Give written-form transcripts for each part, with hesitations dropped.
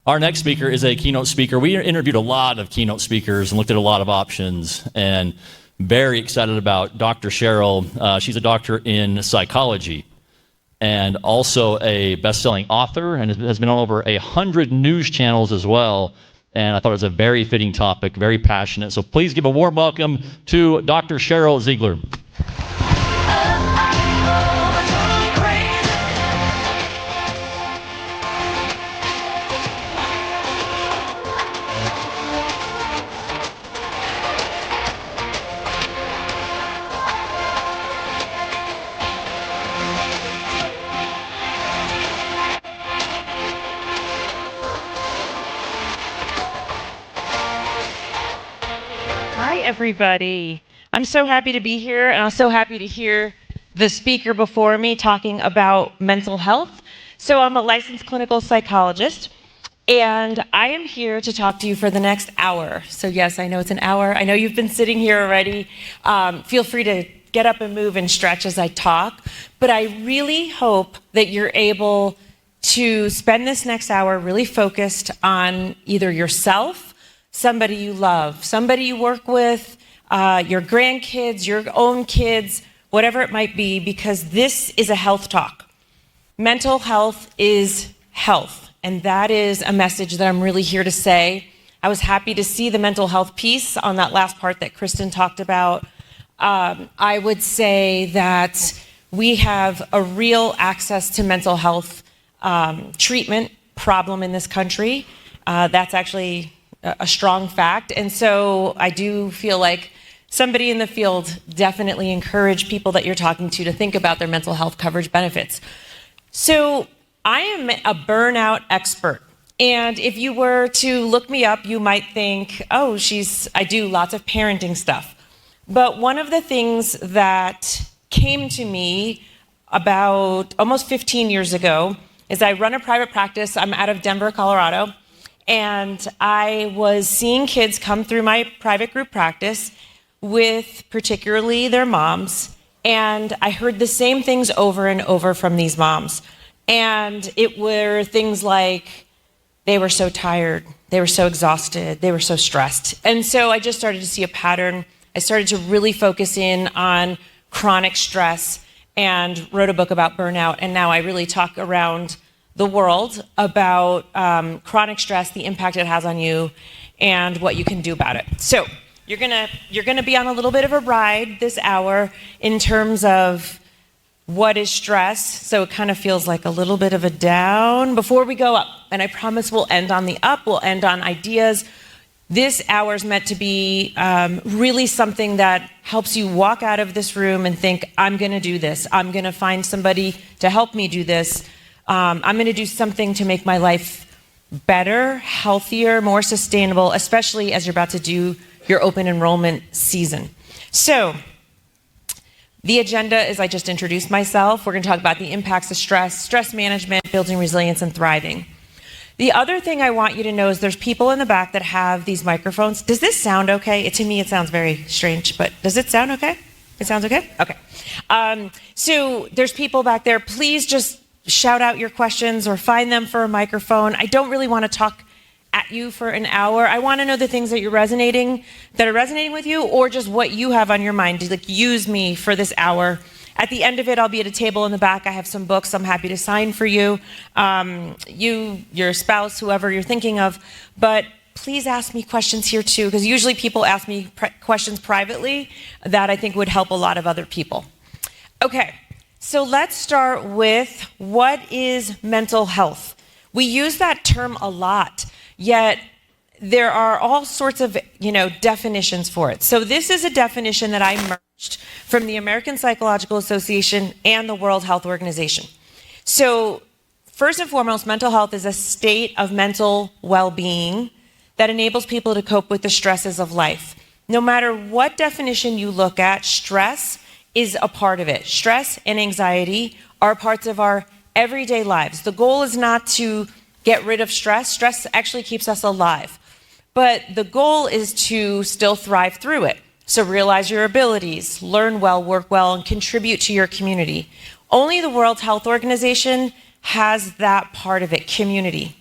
Our next speaker is a keynote speaker. We interviewed a lot of keynote speakers and looked at a lot of options, and very excited about Dr. Sheryl. She's a doctor in psychology and also a best-selling author, and has been on over 100 news channels as well. And I thought it was a very fitting topic, very passionate. So please give a warm welcome to Dr. Sheryl Ziegler. Hi, everybody. I'm so happy to be here, and I'm so happy to hear the speaker before me talking about mental health. So I'm a licensed clinical psychologist, and I am here to talk to you for the next hour. So yes, I know it's an hour. I know you've been sitting here already. Feel free to get up and move and stretch as I talk, but I really hope that you're able to spend this next hour really focused on either yourself, somebody you love, somebody you work with, your grandkids, your own kids, whatever it might be, because this is a health talk. Mental health is health, and that is a message that I'm really here to say. I was happy to see the mental health piece on that last part that Kristen talked about. I would say that we have a real access to mental health treatment problem in this country. That's actually a strong fact. And so I do feel like somebody in the field definitely encourage people that you're talking to think about their mental health coverage benefits. So I am a burnout expert. And if you were to look me up, you might think, oh, I do lots of parenting stuff. But one of the things that came to me about almost 15 years ago is I run a private practice. I'm out of Denver, Colorado. And I was seeing kids come through my private group practice with particularly their moms. And I heard the same things over and over from these moms. And it were things like, they were so tired, they were so exhausted, they were so stressed. And so I just started to see a pattern. I started to really focus in on chronic stress and wrote a book about burnout. And now I really talk around the world about chronic stress, the impact it has on you, and what you can do about it. So you're gonna be on a little bit of a ride this hour in terms of what is stress. So it kind of feels like a little bit of a down before we go up. And I promise we'll end on the up, we'll end on ideas. This hour is meant to be really something that helps you walk out of this room and think, I'm gonna do this. I'm gonna find somebody to help me do this. I'm going to do something to make my life better, healthier, more sustainable, especially as you're about to do your open enrollment season. So the agenda is I just introduced myself. We're going to talk about the impacts of stress, stress management, building resilience, and thriving. The other thing I want you to know is there's people in the back that have these microphones. Does this sound okay? To me, it sounds very strange, but does it sound okay? It sounds okay? Okay. So there's people back there. Please just shout out your questions or find them for a microphone. I don't really want to talk at you for an hour. I want to know the things that are resonating with you, or just what you have on your mind. Like, use me for this hour. At the end of it, I'll be at a table in the back. I have some books I'm happy to sign for you, your spouse, whoever you're thinking of. But please ask me questions here too, because usually people ask me questions privately that I think would help a lot of other people. Okay. So let's start with, what is mental health? We use that term a lot, yet there are all sorts of, definitions for it. So this is a definition that I merged from the American Psychological Association and the World Health Organization. So first and foremost, mental health is a state of mental well-being that enables people to cope with the stresses of life. No matter what definition you look at, stress is a part of it. Stress and anxiety are parts of our everyday lives. The goal is not to get rid of stress. Stress actually keeps us alive. But the goal is to still thrive through it. So realize your abilities, learn well, work well, and contribute to your community. Only the World Health Organization has that part of it, community.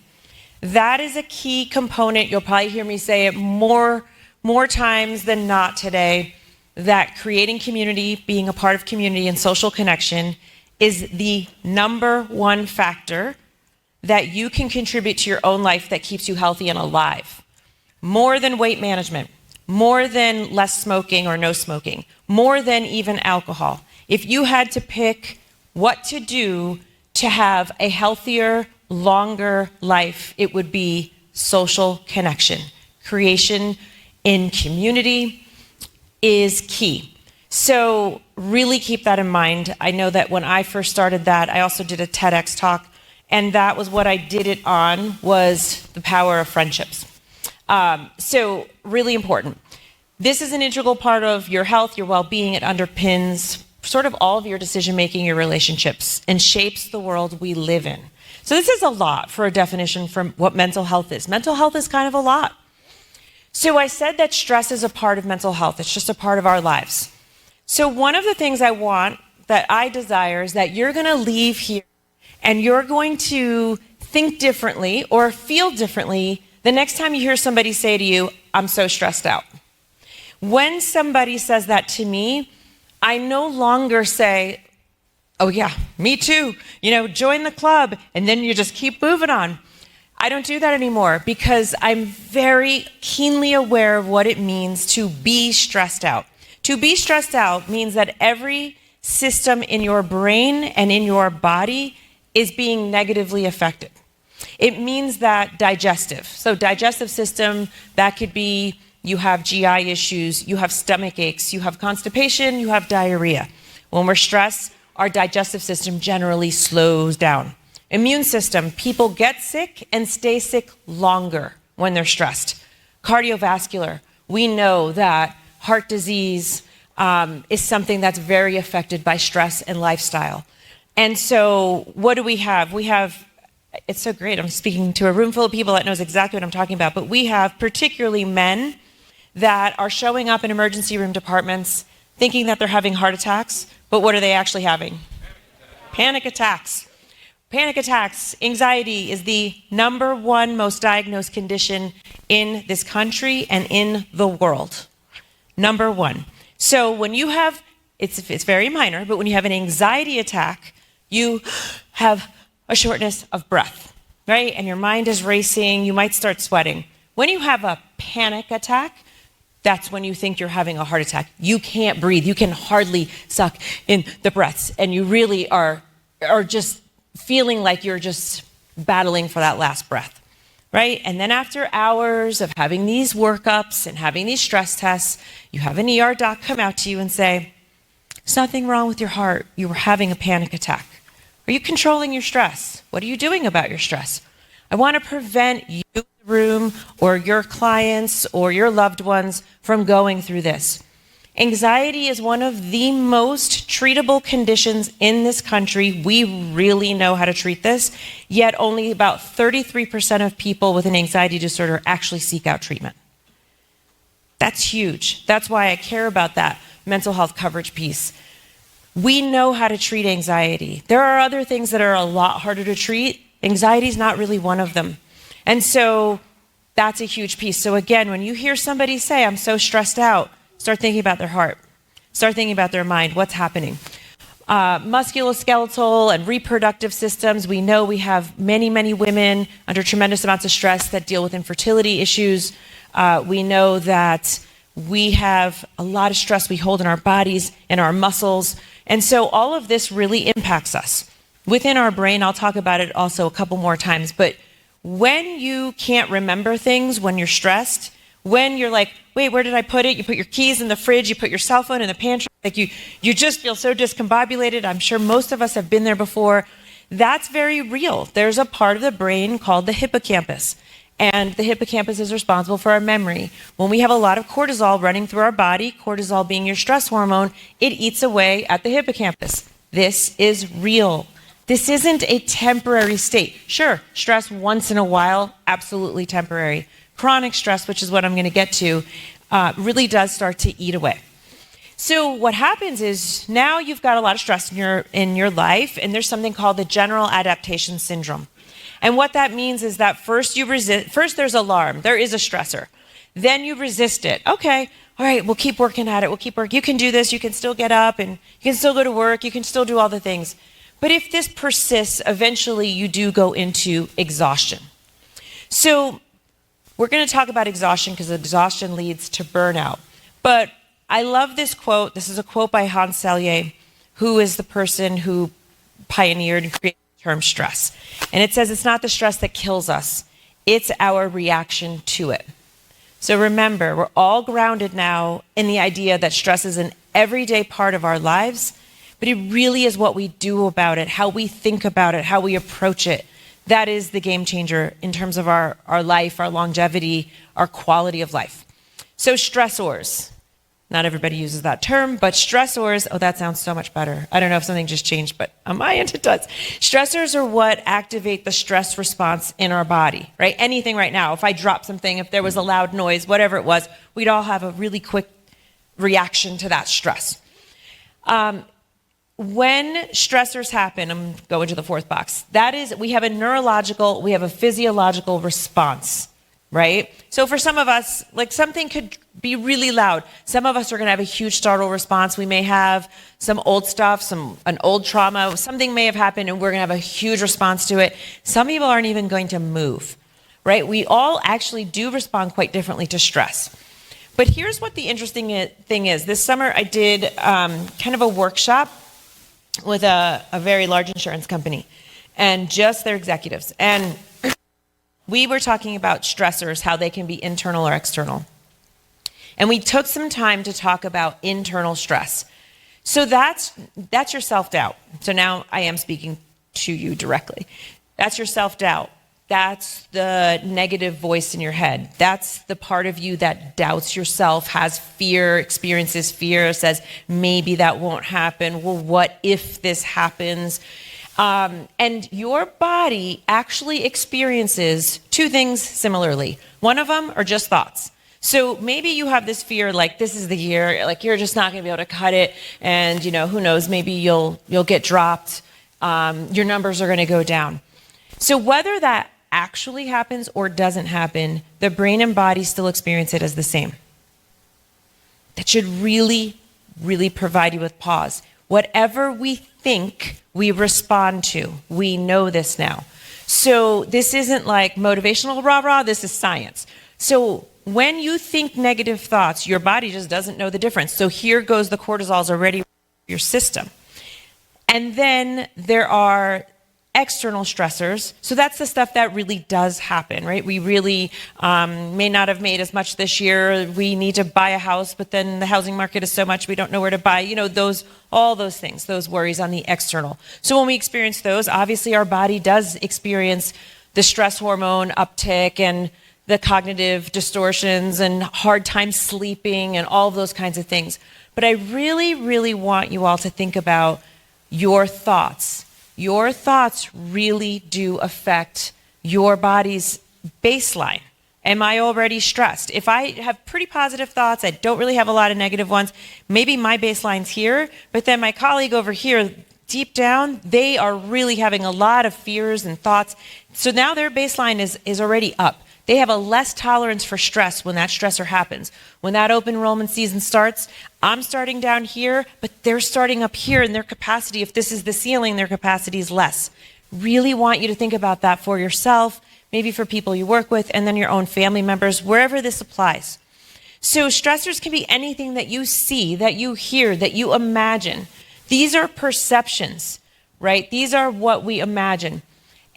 That is a key component. You'll probably hear me say it more times than not today, that creating community, being a part of community and social connection is the number one factor that you can contribute to your own life that keeps you healthy and alive. More than weight management, more than less smoking or no smoking, more than even alcohol. If you had to pick what to do to have a healthier, longer life, it would be social connection. Creation in community is key. So really keep that in mind. I know that when I first started that, I also did a TEDx talk, and that was what I did it on, was the power of friendships. So really important. This is an integral part of your health, your well-being. It underpins sort of all of your decision-making, your relationships, and shapes the world we live in. So this is a lot for a definition from what mental health is. Mental health is kind of a lot. So I said that stress is a part of mental health. It's just a part of our lives. So one of the things I want, that I desire, is that you're going to leave here and you're going to think differently or feel differently the next time you hear somebody say to you, "I'm so stressed out." When somebody says that to me, I no longer say, "Oh yeah, me too, join the club," and then you just keep moving on. I don't do that anymore because I'm very keenly aware of what it means to be stressed out. To be stressed out means that every system in your brain and in your body is being negatively affected. It means that digestive system, that could be you have GI issues, you have stomach aches, you have constipation, you have diarrhea. When we're stressed, our digestive system generally slows down. Immune system, people get sick and stay sick longer when they're stressed. Cardiovascular, we know that heart disease is something that's very affected by stress and lifestyle. And so what do we have? It's so great, I'm speaking to a room full of people that knows exactly what I'm talking about, but we have particularly men that are showing up in emergency room departments thinking that they're having heart attacks, but what are they actually having? Panic attacks. Panic attacks, anxiety is the number one most diagnosed condition in this country and in the world. Number one. So when you have, it's very minor, but when you have an anxiety attack, you have a shortness of breath, right? And your mind is racing, you might start sweating. When you have a panic attack, that's when you think you're having a heart attack. You can't breathe, you can hardly suck in the breaths, and you really are just feeling like you're just battling for that last breath, right? And then after hours of having these workups and having these stress tests, you have an ER doc come out to you and say, "There's nothing wrong with your heart. You were having a panic attack. Are you controlling your stress? What are you doing about your stress? I want to prevent you in the room or your clients or your loved ones from going through this." Anxiety is one of the most treatable conditions in this country. We really know how to treat this, yet only about 33% of people with an anxiety disorder actually seek out treatment. That's huge. That's why I care about that mental health coverage piece. We know how to treat anxiety. There are other things that are a lot harder to treat. Anxiety is not really one of them. And so that's a huge piece. So again, when you hear somebody say, "I'm so stressed out," start thinking about their heart. Start thinking about their mind. What's happening? Musculoskeletal and reproductive systems. We know we have many, many women under tremendous amounts of stress that deal with infertility issues. We know that we have a lot of stress we hold in our bodies and our muscles. And so all of this really impacts us. Within our brain, I'll talk about it also a couple more times, but when you can't remember things when you're stressed, when you're like, "Wait, where did I put it?" You put your keys in the fridge, you put your cell phone in the pantry, like you just feel so discombobulated. I'm sure most of us have been there before. That's very real. There's a part of the brain called the hippocampus, and the hippocampus is responsible for our memory. When we have a lot of cortisol running through our body, cortisol being your stress hormone, it eats away at the hippocampus. This is real. This isn't a temporary state. Sure, stress once in a while, absolutely temporary. Chronic stress, which is what I'm going to get to, really does start to eat away. So what happens is now you've got a lot of stress in your life, and there's something called the general adaptation syndrome. And what that means is that first there's alarm, there is a stressor. Then you resist it. Okay, all right, we'll keep working at it. We'll keep working. You can do this. You can still get up and you can still go to work. You can still do all the things. But if this persists, eventually you do go into exhaustion. So we're going to talk about exhaustion because exhaustion leads to burnout. But I love this quote. This is a quote by Hans Selye, who is the person who pioneered and created the term stress. And it says it's not the stress that kills us. It's our reaction to it. So remember, we're all grounded now in the idea that stress is an everyday part of our lives, but it really is what we do about it, how we think about it, how we approach it. That is the game changer in terms of our life, our longevity, our quality of life. So stressors. Not everybody uses that term, but stressors, oh, that sounds so much better. I don't know if something just changed, but on my end it does. Stressors are what activate the stress response in our body, right? Anything right now, if I drop something, if there was a loud noise, whatever it was, we'd all have a really quick reaction to that stress. When stressors happen, I'm going to the fourth box, that is, we have a neurological, we have a physiological response, right? So for some of us, like something could be really loud. Some of us are going to have a huge startle response. We may have some old stuff, an old trauma. Something may have happened and we're going to have a huge response to it. Some people aren't even going to move, right? We all actually do respond quite differently to stress. But here's what the interesting thing is. This summer I did kind of a workshop with a very large insurance company and just their executives. And we were talking about stressors, how they can be internal or external. And we took some time to talk about internal stress. So that's your self-doubt. So now I am speaking to you directly. That's your self-doubt. That's the negative voice in your head. That's the part of you that doubts yourself, has fear, experiences fear, says, maybe that won't happen. Well, what if this happens? And your body actually experiences two things similarly. One of them are just thoughts. So maybe you have this fear, like this is the year, like you're just not going to be able to cut it, and who knows, maybe you'll get dropped. Your numbers are going to go down. So whether that actually happens or doesn't happen, the brain and body still experience it as the same. That should really, really provide you with pause. Whatever we think, we respond to. We know this now. So this isn't like motivational rah-rah, this is science. So when you think negative thoughts, your body just doesn't know the difference. So here goes the cortisol's already in your system. And then there are external stressors. So that's the stuff that really does happen, right? We really may not have made as much this year. We need to buy a house, but then the housing market is so much we don't know where to buy. All those things, those worries on the external. So when we experience those, obviously our body does experience the stress hormone uptick and the cognitive distortions and hard time sleeping and all of those kinds of things. But I really, really want you all to think about your thoughts. Your thoughts really do affect your body's baseline. Am I already stressed? If I have pretty positive thoughts, I don't really have a lot of negative ones, maybe my baseline's here, but then my colleague over here, deep down, they are really having a lot of fears and thoughts. So now their baseline is already up. They have a less tolerance for stress when that stressor happens. When that open enrollment season starts, I'm starting down here, but they're starting up here, and their capacity, if this is the ceiling, their capacity is less. Really want you to think about that for yourself, maybe for people you work with, and then your own family members, wherever this applies. So stressors can be anything that you see, that you hear, that you imagine. These are perceptions, right? These are what we imagine.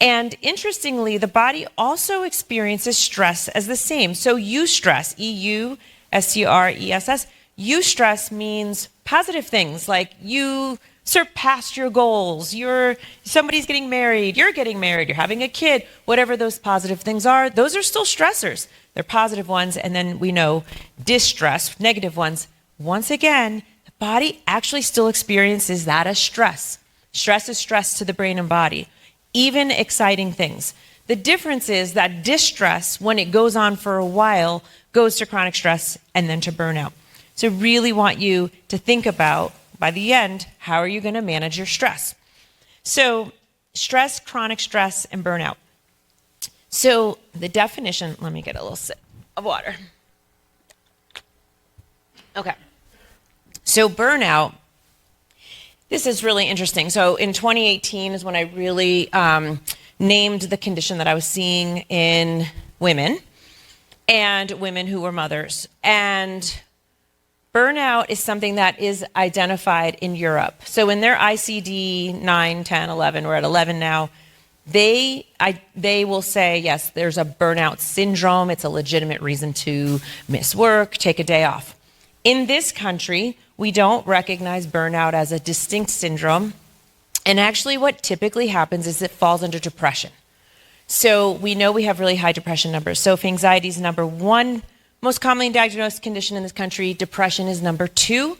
And interestingly, the body also experiences stress as the same. So eustress, E-U-S-T-R-E-S-S, eustress means positive things like you surpassed your goals, somebody's getting married, you're having a kid, whatever those positive things are, those are still stressors. They're positive ones, and then we know distress, negative ones. Once again, the body actually still experiences that as stress. Stress is stress to the brain and body. Even exciting things. The difference is that distress, when it goes on for a while, goes to chronic stress and then to burnout. So really want you to think about, by the end, how are you going to manage your stress? So stress, chronic stress, and burnout. So the definition, let me get a little sip of water. Okay. So burnout, this is really interesting. So in 2018 is when I really named the condition that I was seeing in women and women who were mothers. And burnout is something that is identified in Europe. So in their ICD 9, 10, 11, we're at 11 now, they will say, yes, there's a burnout syndrome. It's a legitimate reason to miss work, take a day off. In this country, we don't recognize burnout as a distinct syndrome. And actually what typically happens is it falls under depression. So we know we have really high depression numbers. So if anxiety is number one most commonly diagnosed condition in this country, depression is number two.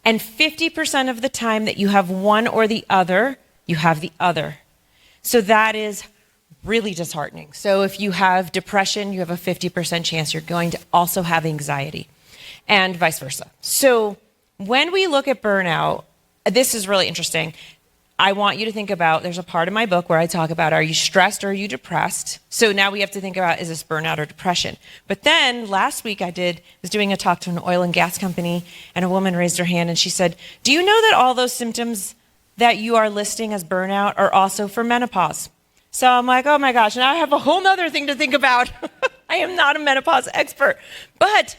And 50% of the time that you have one or the other, you have the other. So that is really disheartening. So if you have depression, you have a 50% chance you're going to also have anxiety, and vice versa. So when we look at burnout, this is really interesting. I want you to think about, there's a part of my book where I talk about, are you stressed or are you depressed? So now we have to think about, is this burnout or depression? But then last week I was doing a talk to an oil and gas company, and a woman raised her hand and she said, do you know that all those symptoms that you are listing as burnout are also for menopause? So I'm like, oh my gosh, now I have a whole nother thing to think about. I am not a menopause expert, but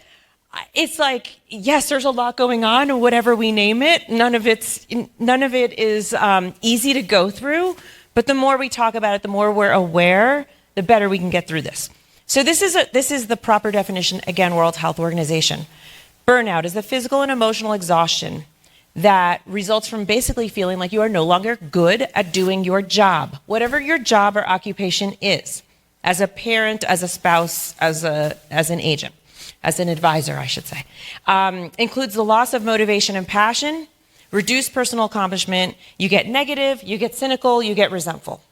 it's like, yes, there's a lot going on, and whatever we name it, none of it is easy to go through. But the more we talk about it, the more we're aware, the better we can get through this. So this is the proper definition, again, World Health Organization. Burnout is the physical and emotional exhaustion that results from basically feeling like you are no longer good at doing your job, whatever your job or occupation is, as a parent, as a spouse, as an agent. As an advisor, I should say. Includes the loss of motivation and passion, reduced personal accomplishment, you get negative, you get cynical, you get resentful.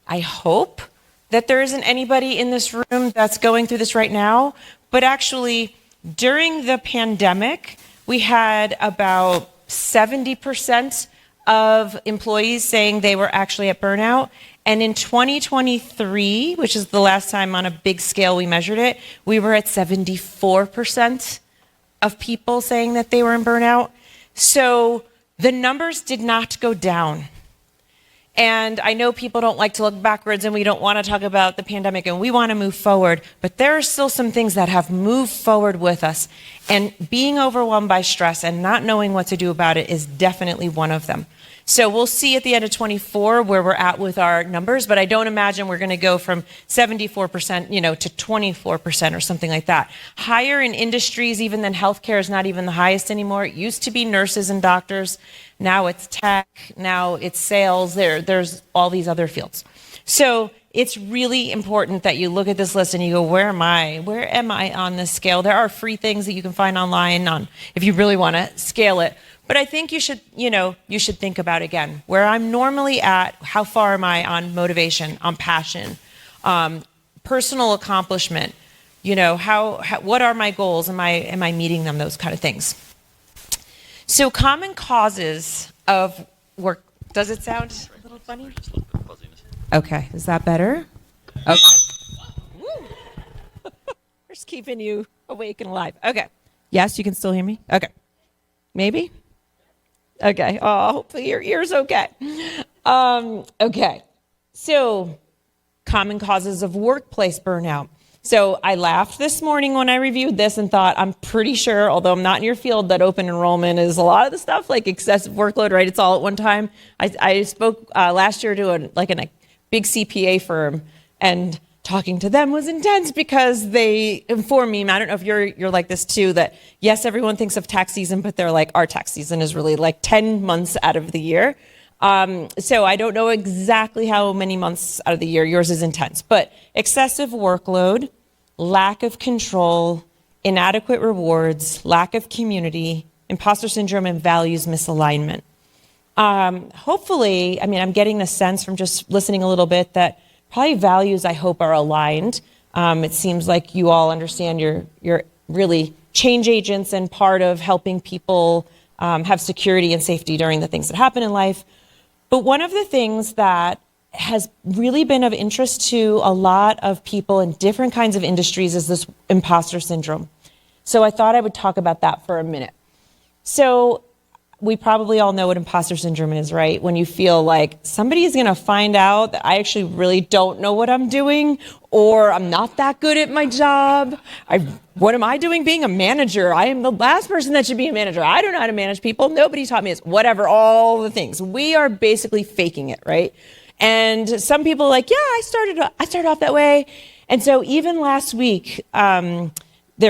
I hope that there isn't anybody in this room that's going through this right now, but actually during the pandemic, we had about 70% of employees saying they were actually at burnout. And in 2023, which is the last time on a big scale we measured it, we were at 74% of people saying that they were in burnout. So the numbers did not go down. And I know people don't like to look backwards and we don't want to talk about the pandemic and we want to move forward, but there are still some things that have moved forward with us. And being overwhelmed by stress and not knowing what to do about it is definitely one of them. So we'll see at the end of 24 where we're at with our numbers, but I don't imagine we're going to go from 74%, to 24% or something like that. Higher in industries even than healthcare is not even the highest anymore. It used to be nurses and doctors. Now it's tech. Now it's sales. There's all these other fields. So it's really important that you look at this list and you go, where am I? Where am I on this scale? There are free things that you can find online if you really want to scale it. But I think you should think about, again, where I'm normally at, how far am I on motivation, on passion, personal accomplishment, what are my goals? Am I meeting them? Those kind of things. So common causes of work, does it sound a little funny? Okay, is that better? Okay. Woo. Just keeping you awake and alive. Okay. Yes, you can still hear me? Okay. Maybe? Okay. Oh, hopefully your ear's okay. Okay. So, common causes of workplace burnout. So, I laughed this morning when I reviewed this and thought, I'm pretty sure, although I'm not in your field, that open enrollment is a lot of the stuff, like excessive workload, right? It's all at one time. I spoke last year to a big CPA firm, and talking to them was intense because they informed me, and I don't know if you're like this too, that yes, everyone thinks of tax season, but they're like, our tax season is really like 10 months out of the year. So I don't know exactly how many months out of the year yours is intense, but excessive workload, lack of control, inadequate rewards, lack of community, imposter syndrome, and values misalignment. Hopefully, I'm getting the sense from just listening a little bit that probably values, I hope, are aligned. It seems like you all understand you're really change agents and part of helping people have security and safety during the things that happen in life. But one of the things that has really been of interest to a lot of people in different kinds of industries is this imposter syndrome. So I thought I would talk about that for a minute. So we probably all know what imposter syndrome is, right? When you feel like somebody is going to find out that I actually really don't know what I'm doing, or I'm not that good at my job. What am I doing being a manager? I am the last person that should be a manager. I don't know how to manage people. Nobody taught me this. Whatever, all the things. We are basically faking it, right? And some people are like, yeah, I started off that way. And so even last week, there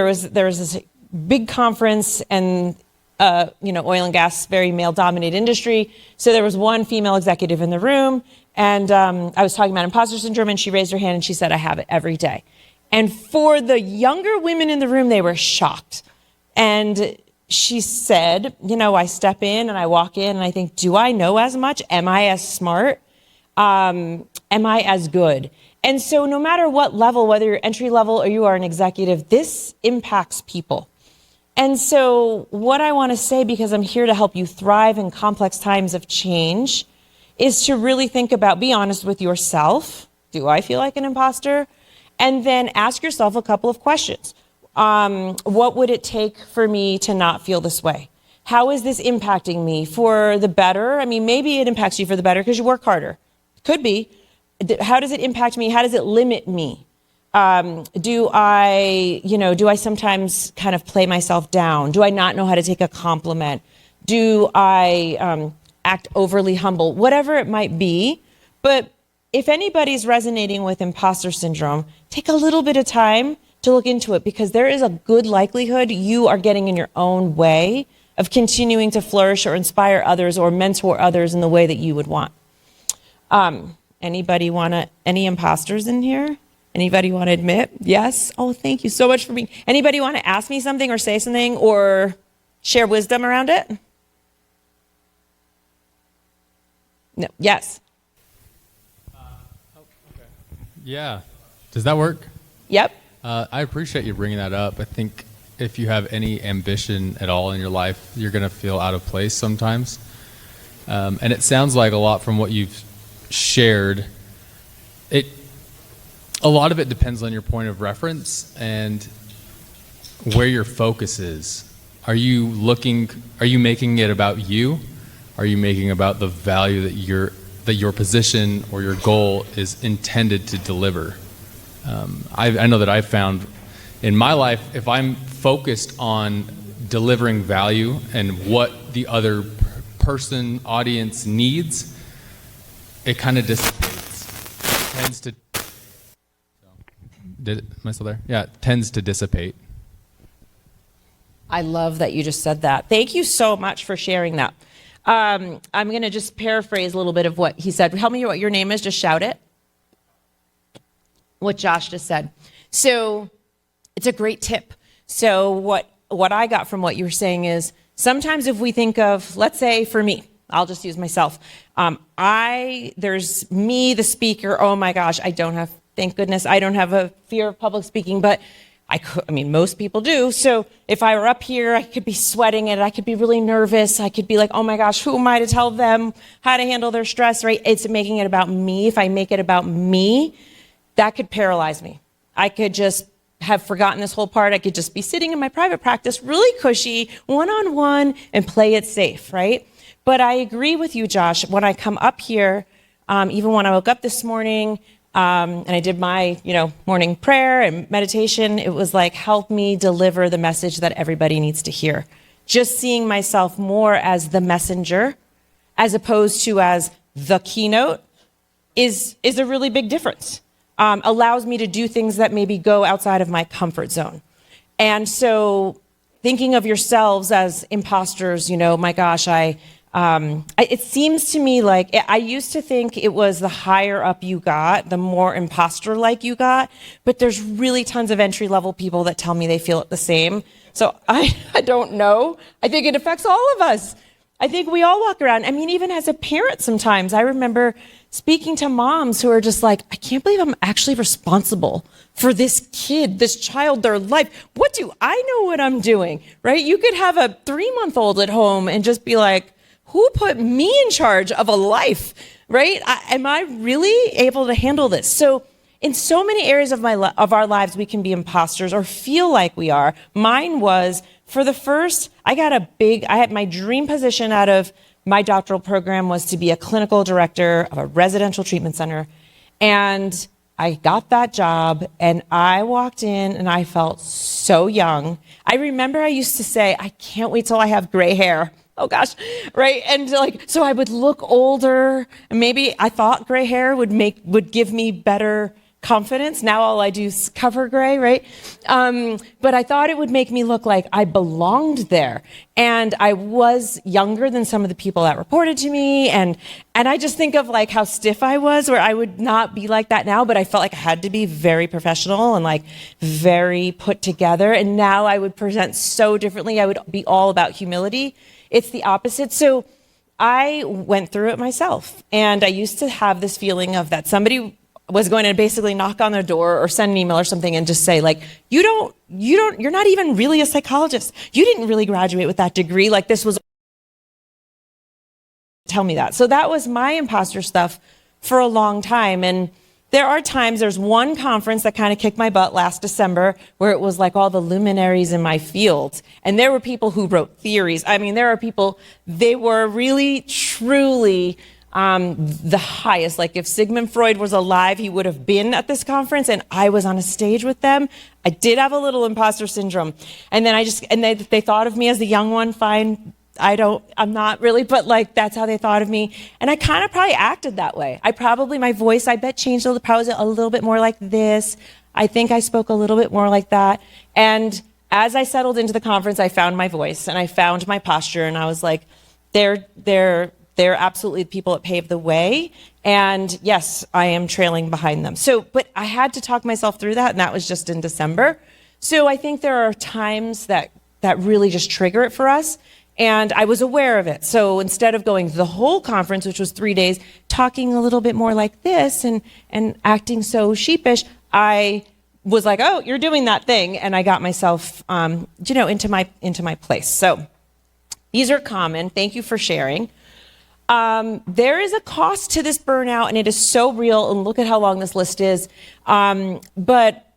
was this big conference, and oil and gas, very male-dominated industry. So there was one female executive in the room, and I was talking about imposter syndrome, and she raised her hand and she said, I have it every day. And for the younger women in the room, they were shocked. And she said, I step in and I walk in and I think, do I know as much? Am I as smart? Am I as good? And so no matter what level, whether you're entry level or you are an executive, this impacts people. And so what I want to say, because I'm here to help you thrive in complex times of change, is to really think about, be honest with yourself. Do I feel like an imposter? And then ask yourself a couple of questions. What would it take for me to not feel this way? How is this impacting me for the better? I mean, maybe it impacts you for the better because you work harder. Could be. How does it impact me? How does it limit me? Do I sometimes kind of play myself down? Do I not know how to take a compliment? Do I act overly humble? Whatever it might be. But if anybody's resonating with imposter syndrome, take a little bit of time to look into it, because there is a good likelihood you are getting in your own way of continuing to flourish or inspire others or mentor others in the way that you would want. Any imposters in here? Anybody want to admit? Yes? Oh, thank you so much for being. Anybody want to ask me something or say something or share wisdom around it? No. Yes. Okay. Yeah. Does that work? Yep. I appreciate you bringing that up. I think if you have any ambition at all in your life, you're going to feel out of place sometimes. And it sounds like a lot from what you've shared. A lot of it depends on your point of reference and where your focus is. Are you making it about you? Are you making it about the value that your position or your goal is intended to deliver? I know that I've found in my life, if I'm focused on delivering value and what the other person, audience needs, it kind of dissipates. It tends to. Am I still there? Yeah, it tends to dissipate. I love that you just said that. Thank you so much for sharing that. I'm going to just paraphrase a little bit of what he said. Tell me what your name is. Just shout it. What Josh just said. So it's a great tip. So what I got from what you were saying is sometimes if we think of, let's say for me, I'll just use myself. There's me, the speaker. Oh my gosh, thank goodness, I don't have a fear of public speaking, but most people do. So if I were up here, I could be sweating it. I could be really nervous. I could be like, oh my gosh, who am I to tell them how to handle their stress, right? It's making it about me. If I make it about me, that could paralyze me. I could just have forgotten this whole part. I could just be sitting in my private practice, really cushy, one-on-one, and play it safe, right? But I agree with you, Josh. When I come up here, even when I woke up this morning, and I did my, morning prayer and meditation, it was like, help me deliver the message that everybody needs to hear. Just seeing myself more as the messenger, as opposed to as the keynote, is a really big difference. Allows me to do things that maybe go outside of my comfort zone. And so thinking of yourselves as imposters, my gosh, it seems to me like I used to think it was the higher up you got, the more imposter-like you got, but there's really tons of entry-level people that tell me they feel it the same. So I don't know. I think it affects all of us. I think we all walk around. Even as a parent sometimes, I remember speaking to moms who are just like, I can't believe I'm actually responsible for this kid, this child, their life. What do I know what I'm doing, right? You could have a 3-month-old at home and just be like, who put me in charge of a life? right? Am I really able to handle this? So in so many areas of our lives, we can be imposters or feel like we are. Mine was, I had my dream position out of my doctoral program was to be a clinical director of a residential treatment center. And I got that job and I walked in and I felt so young. I remember I used to say, I can't wait till I have gray hair. Oh gosh, right? And so I would look older, and maybe I thought gray hair would give me better confidence. Now all I do is cover gray, right? But I thought it would make me look like I belonged there. And I was younger than some of the people that reported to me. And I just think of like how stiff I was, where I would not be like that now, but I felt like I had to be very professional and like very put together. And now I would present so differently. I would be all about humility. It's the opposite. So I went through it myself. And I used to have this feeling of that somebody was going to basically knock on their door or send an email or something and just say like, you're not even really a psychologist. You didn't really graduate with that degree. Like this was, tell me that. So that was my imposter stuff for a long time. And there's one conference that kind of kicked my butt last December where it was like all the luminaries in my field. And there were people who wrote theories. I mean, there are people, they were really, truly the highest. Like if Sigmund Freud was alive, he would have been at this conference and I was on a stage with them. I did have a little imposter syndrome. And then they thought of me as the young one. Fine. I'm not really, but like that's how they thought of me. And I kind of probably acted that way. My voice, I bet changed probably a little bit more like this. I think I spoke a little bit more like that. And as I settled into the conference, I found my voice and I found my posture and I was like, they're absolutely the people that paved the way. And yes, I am trailing behind them. But I had to talk myself through that, and that was just in December. So I think there are times that really just trigger it for us. And I was aware of it. So instead of going the whole conference, which was 3 days, talking a little bit more like this and acting so sheepish, I was like, oh, you're doing that thing. And I got myself, into my place. So these are common. Thank you for sharing. There is a cost to this burnout, and it is so real, and look at how long this list is. But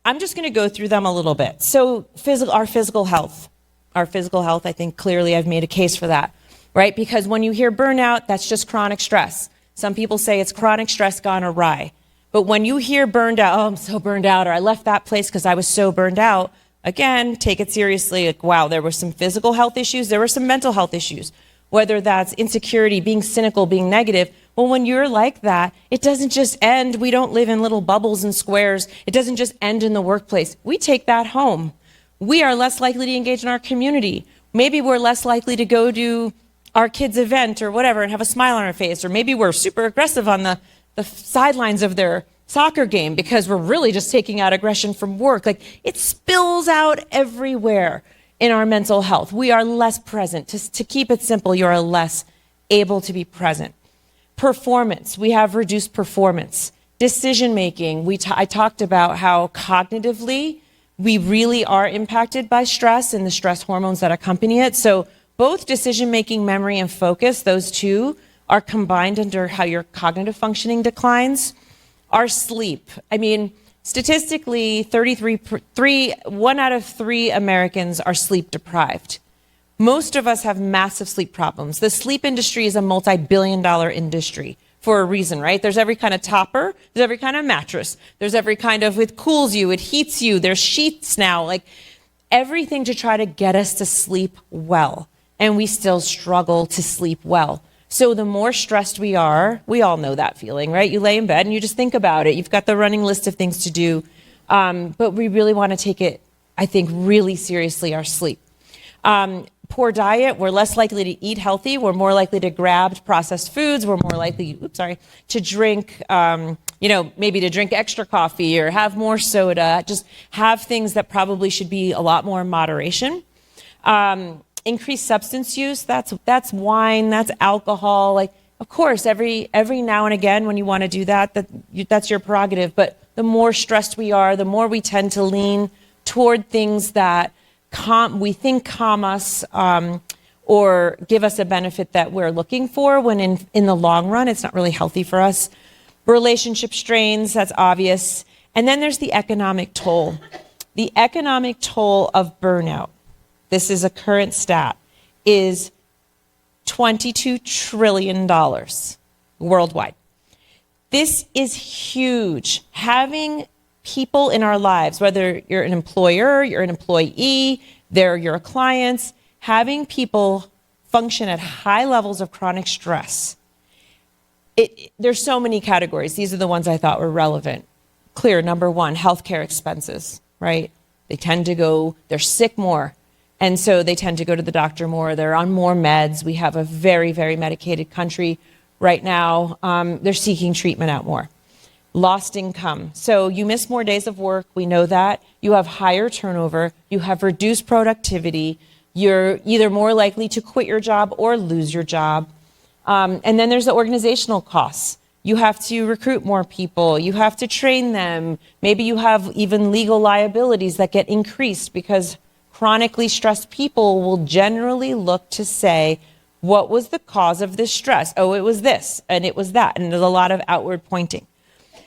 I'm just going to go through them a little bit. So our physical health, I think clearly I've made a case for that, right? Because when you hear burnout, that's just chronic stress. Some people say it's chronic stress gone awry. But when you hear burned out, oh, I'm so burned out, or I left that place because I was so burned out, again, take it seriously. Like, wow, there were some physical health issues, there were some mental health issues. Whether that's insecurity, being cynical, being negative. Well, when you're like that, it doesn't just end. We don't live in little bubbles and squares. It doesn't just end in the workplace. We take that home. We are less likely to engage in our community. Maybe we're less likely to go to our kids' event or whatever and have a smile on our face. Or maybe we're super aggressive on the sidelines of their soccer game because we're really just taking out aggression from work. Like it spills out everywhere. In our mental health, we are less present. To keep it simple, you are less able to be present. Performance, we have reduced performance. Decision making, I talked about how cognitively we really are impacted by stress and the stress hormones that accompany it. So both decision making, memory, and focus, those two are combined under how your cognitive functioning declines. Our sleep, statistically, 1 out of 3 Americans are sleep deprived. Most of us have massive sleep problems. The sleep industry is a multi-billion-dollar industry for a reason, right? There's every kind of topper, there's every kind of mattress, there's every kind of, it cools you, it heats you, there's sheets now, like everything to try to get us to sleep well. And we still struggle to sleep well. So the more stressed we are, we all know that feeling, right? You lay in bed and you just think about it. You've got the running list of things to do. But we really want to take it, I think, really seriously, our sleep. Poor diet, we're less likely to eat healthy. We're more likely to grab processed foods. We're more likely, to drink, maybe to drink extra coffee or have more soda. Just have things that probably should be a lot more in moderation. Increased substance use, that's wine, that's alcohol. Like, of course, every now and again when you want to do that's your prerogative. But the more stressed we are, the more we tend to lean toward things that we think calm us, or give us a benefit that we're looking for, when in the long run, it's not really healthy for us. Relationship strains, that's obvious. And then there's the economic toll. The economic toll of burnout, this is a current stat, is $22 trillion worldwide. This is huge. Having people in our lives, whether you're an employer, you're an employee, they're your clients, having people function at high levels of chronic stress. There's so many categories. These are the ones I thought were relevant. Clear, number one, healthcare expenses, right? They tend to go, they're sick more. And so they tend to go to the doctor more. They're on more meds. We have a very, very medicated country right now. They're seeking treatment out more. Lost income. So you miss more days of work. We know that. You have higher turnover. You have reduced productivity. You're either more likely to quit your job or lose your job. And then there's the organizational costs. You have to recruit more people. You have to train them. Maybe you have even legal liabilities that get increased because chronically stressed people will generally look to say, what was the cause of this stress? Oh, it was this, and it was that. And there's a lot of outward pointing.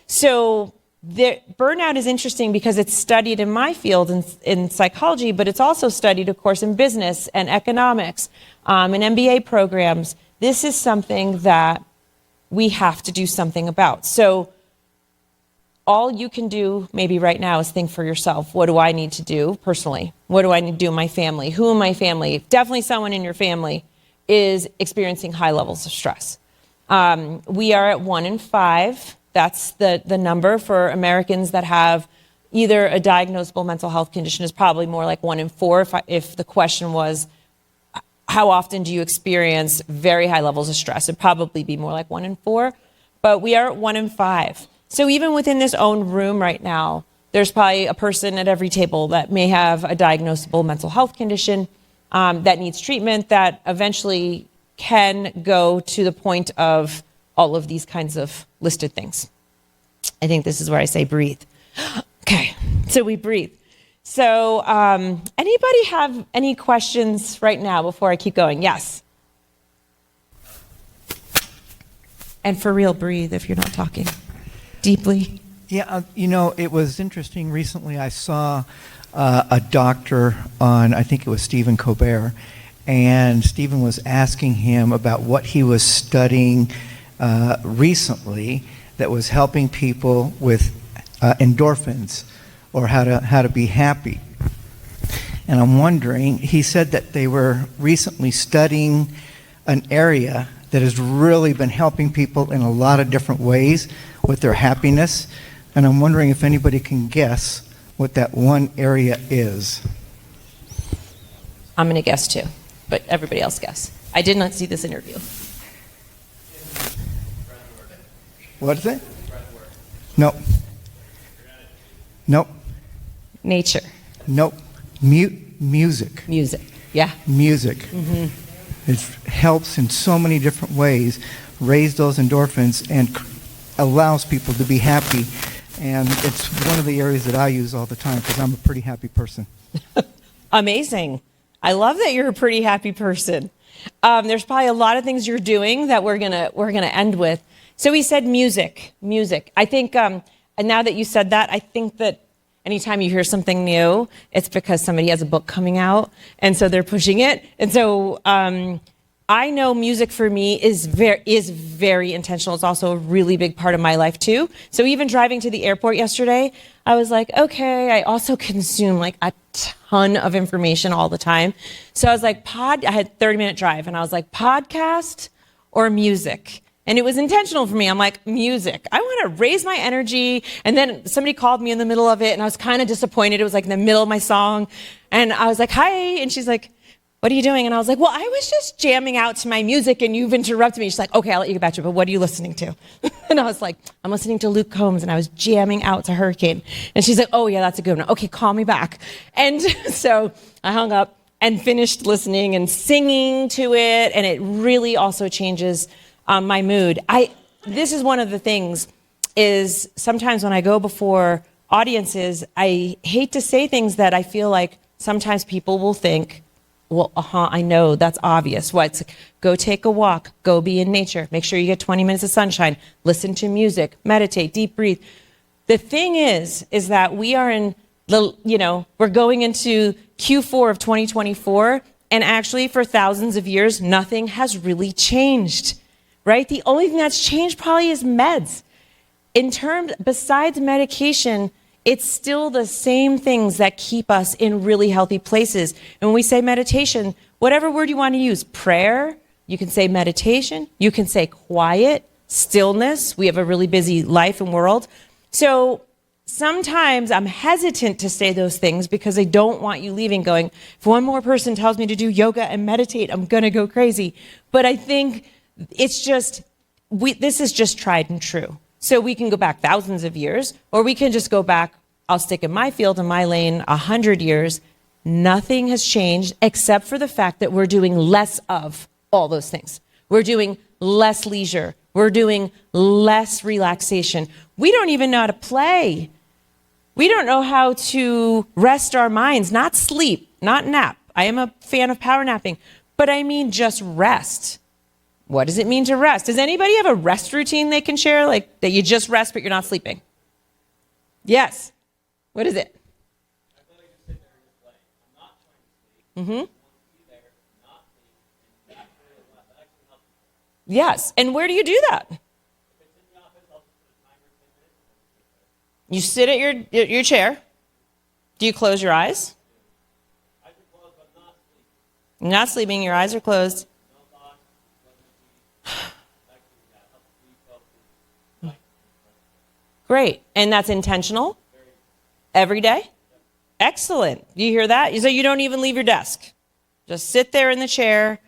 So burnout is interesting because it's studied in my field in psychology, but it's also studied, of course, in business and economics, and MBA programs. This is something that we have to do something about. So all you can do maybe right now is think for yourself, what do I need to do personally? What do I need to do in my family? Who in my family? Definitely someone in your family is experiencing high levels of stress. We are at 1 in 5. That's the number for Americans that have either a diagnosable mental health condition. Is probably more like 1 in 4 if the question was, how often do you experience very high levels of stress? It'd probably be more like 1 in 4, but we are at 1 in 5. So even within this own room right now, there's probably a person at every table that may have a diagnosable mental health condition that needs treatment, that eventually can go to the point of all of these kinds of listed things. I think this is where I say breathe. Okay, so we breathe. So anybody have any questions right now before I keep going? Yes. And for real, breathe if you're not talking deeply. Yeah, it was interesting. Recently I saw a doctor on, I think it was Stephen Colbert, and Stephen was asking him about what he was studying recently that was helping people with endorphins, or how to be happy. And I'm wondering, he said that they were recently studying an area that has really been helping people in a lot of different ways with their happiness. And I'm wondering if anybody can guess what that one area is. I'm going to guess too, but everybody else guess. I did not see this interview. What is it? Nope. Nope. Nature. Nope. Music. Music. Yeah. Music. Mm-hmm. It helps in so many different ways, raise those endorphins and allows people to be happy. And it's one of the areas that I use all the time because I'm a pretty happy person. Amazing. I love that you're a pretty happy person. There's probably a lot of things you're doing that we're gonna end with. So he said music. I think, and now that you said that, I think that anytime you hear something new, it's because somebody has a book coming out, and so they're pushing it. And so I know music for me is very intentional. It's also a really big part of my life too. So even driving to the airport yesterday, I was like, okay, I also consume like a ton of information all the time. So I was like, I had a 30-minute drive, and I was like, podcast or music? And it was intentional for me. I'm like, music. I want to raise my energy. And then somebody called me in the middle of it, and I was kind of disappointed. It was like in the middle of my song. And I was like, hi. And she's like, what are you doing? And I was like, well, I was just jamming out to my music, and you've interrupted me. She's like, okay, I'll let you get back to it, but what are you listening to? And I was like, I'm listening to Luke Combs, and I was jamming out to Hurricane. And she's like, oh, yeah, that's a good one. Okay, call me back. And so I hung up and finished listening and singing to it, and it really also changes my mood. This is one of the things is sometimes when I go before audiences, I hate to say things that I feel like sometimes people will think well, I know that's obvious. What? It's like, go take a walk, go be in nature, make sure you get 20 minutes of sunshine, listen to music, meditate, deep breathe. The thing is that we are in the, we're going into Q4 of 2024, and actually for thousands of years, nothing has really changed, right? The only thing that's changed probably is meds. Besides medication, it's still the same things that keep us in really healthy places. And when we say meditation, whatever word you want to use, prayer, you can say meditation, you can say quiet, stillness. We have a really busy life and world. So sometimes I'm hesitant to say those things because I don't want you leaving going, if one more person tells me to do yoga and meditate, I'm going to go crazy. But I think it's just, this is just tried and true. So we can go back thousands of years, or we can just go back, I'll stick in my field, in my lane, 100 years. Nothing has changed except for the fact that we're doing less of all those things. We're doing less leisure. We're doing less relaxation. We don't even know how to play. We don't know how to rest our minds, not sleep, not nap. I am a fan of power napping, but I mean just rest. What does it mean to rest? Does anybody have a rest routine they can share? Like that you just rest, but you're not sleeping? Yes. What is it? I feel like just sit there and just play. I'm not trying to sleep. I want to be there, not think, and naturally relax. That actually helps. Yes. And where do you do that? If it's in the office, I'll just put a timer 10 minutes. You sit at your chair. Do you close your eyes? Eyes are closed, but not sleeping. You're not sleeping. Your eyes are closed. No thoughts, no energy. Actually, yeah, helps me focus. Great. And that's intentional? Every day? Excellent. Do you hear that? So you don't even leave your desk. Just sit there in the chair.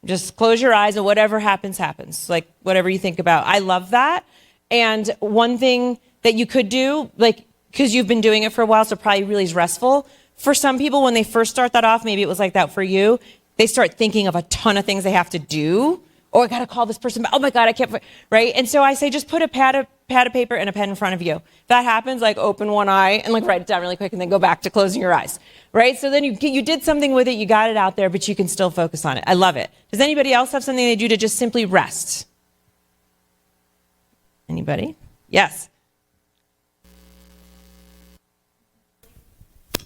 Just close your eyes and whatever happens, happens. Like whatever you think about. I love that. And one thing that you could do, like, because you've been doing it for a while, so probably really is restful. For some people, when they first start that off, maybe it was like that for you, they start thinking of a ton of things they have to do. Oh, I got to call this person back. Oh my God, I can't, right? And so I say, just put a pad of paper and a pen in front of you. If that happens, like open one eye and like write it down really quick and then go back to closing your eyes, right? So then you did something with it, you got it out there, but you can still focus on it. I love it. Does anybody else have something they do to just simply rest? Anybody? Yes.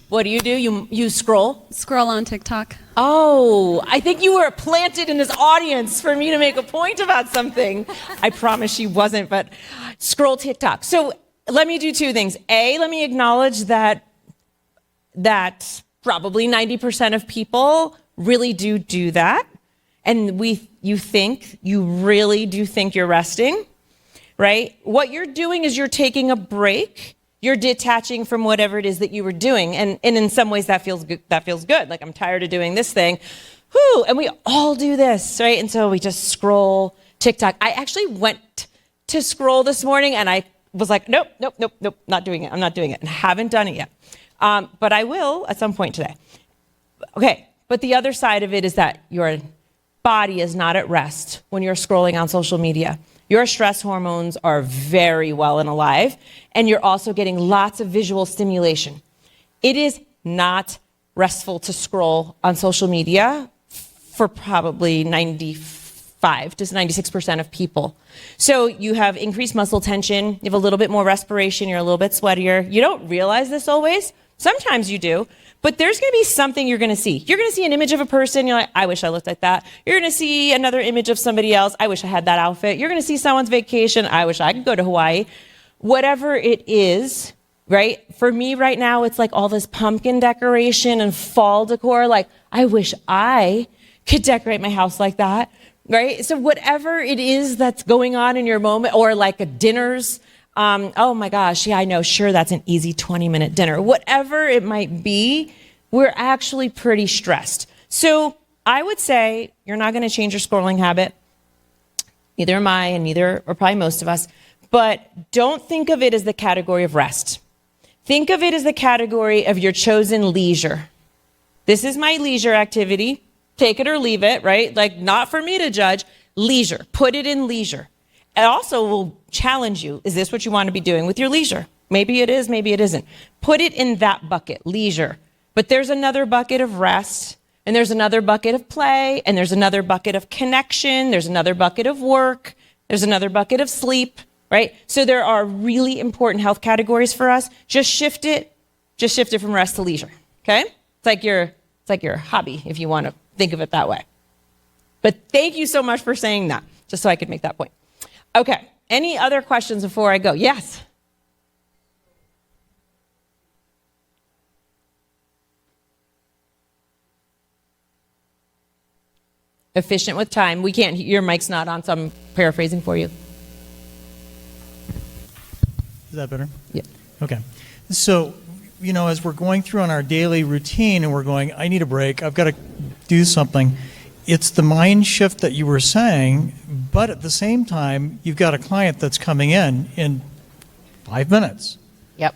What do? You scroll? Scroll on TikTok. Oh, I think you were planted in this audience for me to make a point about something. I promise she wasn't, but scroll TikTok. So let me do two things. A, let me acknowledge that probably 90% of people really do that. And you really do think you're resting, right? What you're doing is you're taking a break. You're detaching from whatever it is that you were doing. And in some ways that feels good. Like, I'm tired of doing this thing. Whew, and we all do this, right? And so we just scroll TikTok. I actually went to scroll this morning and I was like, nope, not doing it. I'm not doing it. And haven't done it yet. But I will at some point today. Okay, but the other side of it is that your body is not at rest when you're scrolling on social media. Your stress hormones are very well and alive, and you're also getting lots of visual stimulation. It is not restful to scroll on social media for probably 95 to 96% of people. So you have increased muscle tension, you have a little bit more respiration, you're a little bit sweatier. You don't realize this always. Sometimes you do, but there's going to be something you're going to see. You're going to see an image of a person. You're like, I wish I looked like that. You're going to see another image of somebody else. I wish I had that outfit. You're going to see someone's vacation. I wish I could go to Hawaii. Whatever it is, right? For me right now, it's like all this pumpkin decoration and fall decor. Like, I wish I could decorate my house like that, right? So whatever it is that's going on in your moment, or like a dinners, oh my gosh, yeah, I know, sure, that's an easy 20-minute dinner. Whatever it might be, we're actually pretty stressed. So I would say you're not going to change your scrolling habit. Neither am I, and neither, or probably most of us. But don't think of it as the category of rest. Think of it as the category of your chosen leisure. This is my leisure activity. Take it or leave it, right? Like, not for me to judge. Leisure. Put it in leisure. It also will challenge you. Is this what you want to be doing with your leisure? Maybe it is, maybe it isn't. Put it in that bucket, leisure. But there's another bucket of rest And there's another bucket of play, and there's another bucket of connection, there's another bucket of work, there's another bucket of sleep, right? So there are really important health categories for us. Just shift it from rest to leisure, okay? It's like your hobby, if you want to think of it that way. But thank you so much for saying that, just so I could make that point. Okay, any other questions before I go? Yes? Efficient with time. We can't, your mic's not on, so I'm paraphrasing for you. Is that better? Yeah. Okay. So, as we're going through on our daily routine and we're going, I need a break, I've got to do something, it's the mind shift that you were saying, but at the same time, you've got a client that's coming in 5 minutes. Yep.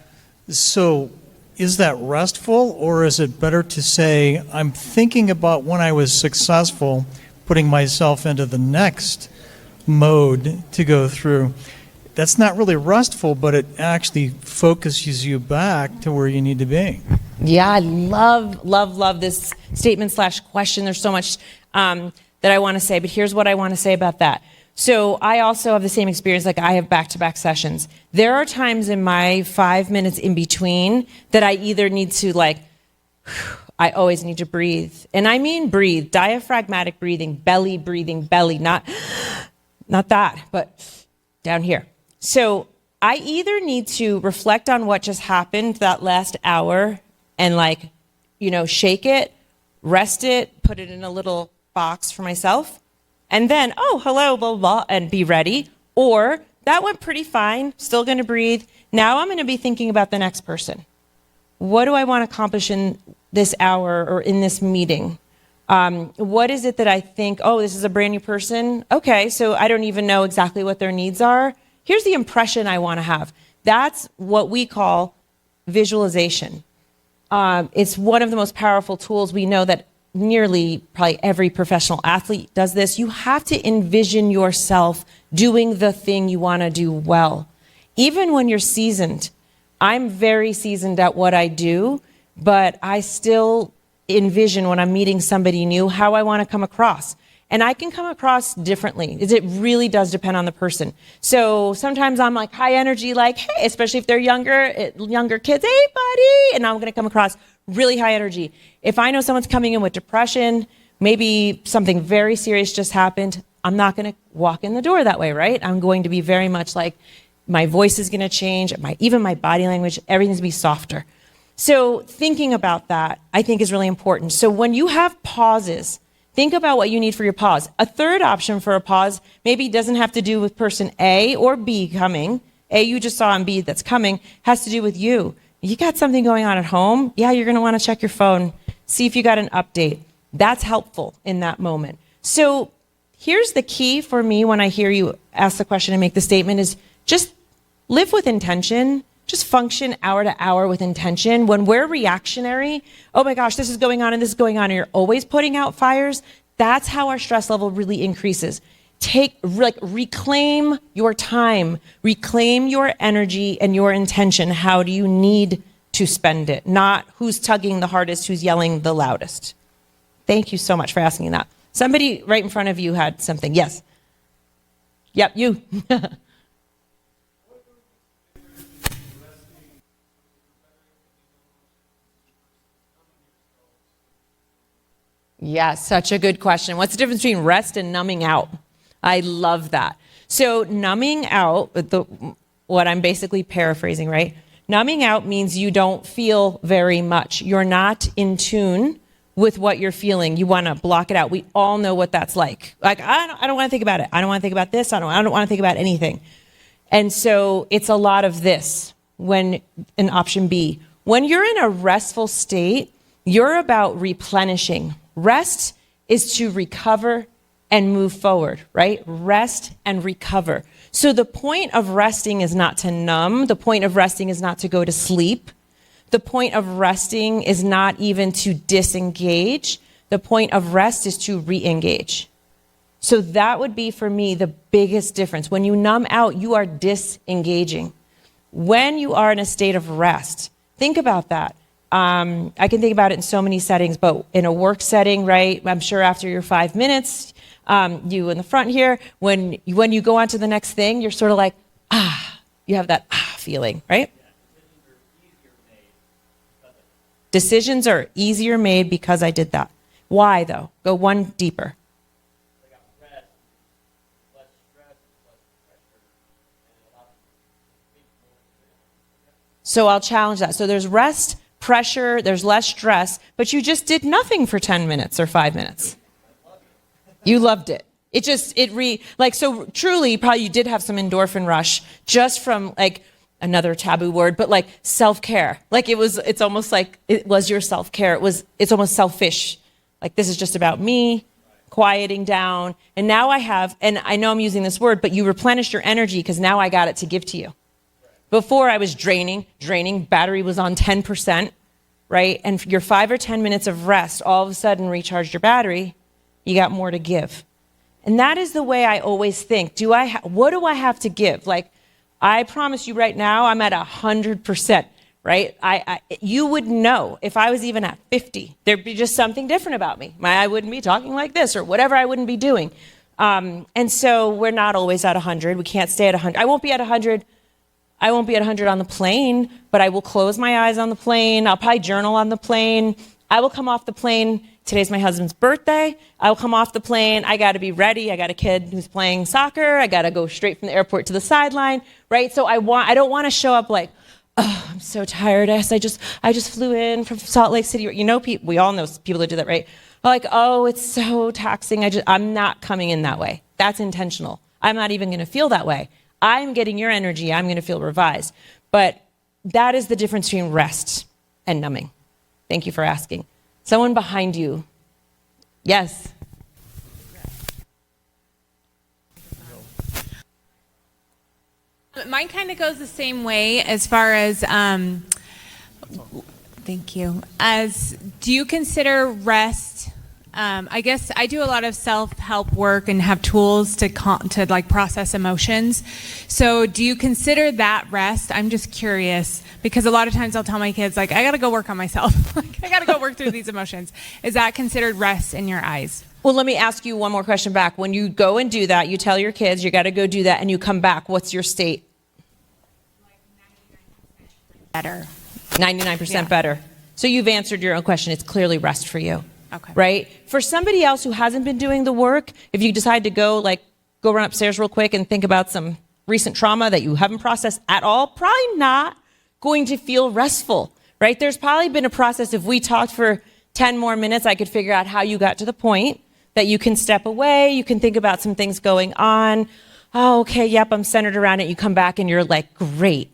So is that restful, or is it better to say, I'm thinking about when I was successful, putting myself into the next mode to go through? That's not really restful, but it actually focuses you back to where you need to be. Yeah, I love this statement / question. There's so much that I want to say, but here's what I want to say about that. So I also have the same experience, like I have back-to-back sessions. There are times in my 5 minutes in between that I either need to I always need to breathe. And I mean breathe, diaphragmatic breathing, not that, but down here. So I either need to reflect on what just happened that last hour and shake it, rest it, put it in a little box for myself, and then, oh, hello, blah, blah, blah, and be ready. Or that went pretty fine, still going to breathe. Now I'm going to be thinking about the next person. What do I want to accomplish in this hour or in this meeting? What is it that I think, oh, this is a brand new person? Okay, so I don't even know exactly what their needs are. Here's the impression I want to have. That's what we call visualization. It's one of the most powerful tools. We know that nearly probably every professional athlete does this. You have to envision yourself doing the thing you want to do well. Even when you're seasoned, I'm very seasoned at what I do, but I still envision when I'm meeting somebody new how I want to come across. And I can come across differently. It really does depend on the person. So sometimes I'm high energy, hey, especially if they're younger kids, hey buddy, and I'm gonna come across really high energy. If I know someone's coming in with depression, maybe something very serious just happened, I'm not gonna walk in the door that way, right? I'm going to be very much my voice is gonna change, even my body language, everything's gonna be softer. So thinking about that, I think is really important. So when you have pauses, think about what you need for your pause. A third option for a pause maybe doesn't have to do with person A or B coming. A you just saw and B that's coming has to do with you. You got something going on at home? Yeah, you're going to want to check your phone, see if you got an update. That's helpful in that moment. So here's the key for me when I hear you ask the question and make the statement is just live with intention. Just function hour to hour with intention. When we're reactionary, oh my gosh, this is going on and this is going on, and you're always putting out fires, that's how our stress level really increases. Reclaim your time, reclaim your energy and your intention. How do you need to spend it? Not who's tugging the hardest, who's yelling the loudest. Thank you so much for asking that. Somebody right in front of you had something. Yes. Yep, you. Yeah, such a good question. What's the difference between rest and numbing out? I love that. So numbing out, what I'm basically paraphrasing, right? Numbing out means you don't feel very much. You're not in tune with what you're feeling. You want to block it out. We all know what that's like. I don't want to think about it. I don't want to think about this. I don't want to think about anything. And so it's a lot of this when in option B. When you're in a restful state, you're about replenishing. Rest is to recover and move forward, right? Rest and recover. So the point of resting is not to numb. The point of resting is not to go to sleep. The point of resting is not even to disengage. The point of rest is to re-engage. So that would be for me the biggest difference. When you numb out, you are disengaging. When you are in a state of rest, think about that. I can think about it in so many settings, but in a work setting, right? I'm sure after your 5 minutes, you in the front here, when you go on to the next thing, you're sort of like, you have that feeling, right? Decisions are easier made because I did that. Why, though? Go one deeper. So I'll challenge that. So there's rest, pressure, there's less stress, but you just did nothing for 10 minutes or 5 minutes. You loved it. So truly, probably you did have some endorphin rush just from like another taboo word, but like self-care. Like it's almost like it was your self-care. It's almost selfish. Like this is just about me, quieting down. And now and I know I'm using this word, but you replenished your energy because now I got it to give to you. Before I was draining, battery was on 10%, right? And your 5 or 10 minutes of rest all of a sudden recharged your battery. You got more to give. And that is the way I always think. What do I have to give? Like, I promise you right now, I'm at 100%, right? You would know if I was even at 50, there'd be just something different about me. I wouldn't be talking like this or whatever I wouldn't be doing. And so we're not always at 100. We can't stay at 100. I won't be at 100 on the plane, but I will close my eyes on the plane. I'll probably journal on the plane. I will come off the plane. Today's my husband's birthday. I will come off the plane. I got to be ready. I got a kid who's playing soccer. I got to go straight from the airport to the sideline, right? So I don't want to show up like, oh, I'm so tired. I just flew in from Salt Lake City. You know, we all know people that do that, right? Like, oh, it's so taxing. I'm not coming in that way. That's intentional. I'm not even going to feel that way. I'm getting your energy. I'm going to feel revised. But that is the difference between rest and numbing. Thank you for asking. Someone behind you. Yes. Mine kind of goes the same way as far as, thank you. Do you consider rest? I guess I do a lot of self-help work and have tools to like process emotions. So do you consider that rest? I'm just curious because a lot of times I'll tell my kids like, I got to go work on myself. Like, I got to go work through these emotions. Is that considered rest in your eyes? Well, let me ask you one more question back. When you go and do that, you tell your kids you got to go do that and you come back, what's your state? Better. 99% better. So you've answered your own question. It's clearly rest for you. Okay. Right? For somebody else who hasn't been doing the work, if you decide to go run upstairs real quick and think about some recent trauma that you haven't processed at all, probably not going to feel restful, right? There's probably been a process. If we talked for 10 more minutes, I could figure out how you got to the point that you can step away. You can think about some things going on. Oh, okay, yep, I'm centered around it. You come back and you're like, great,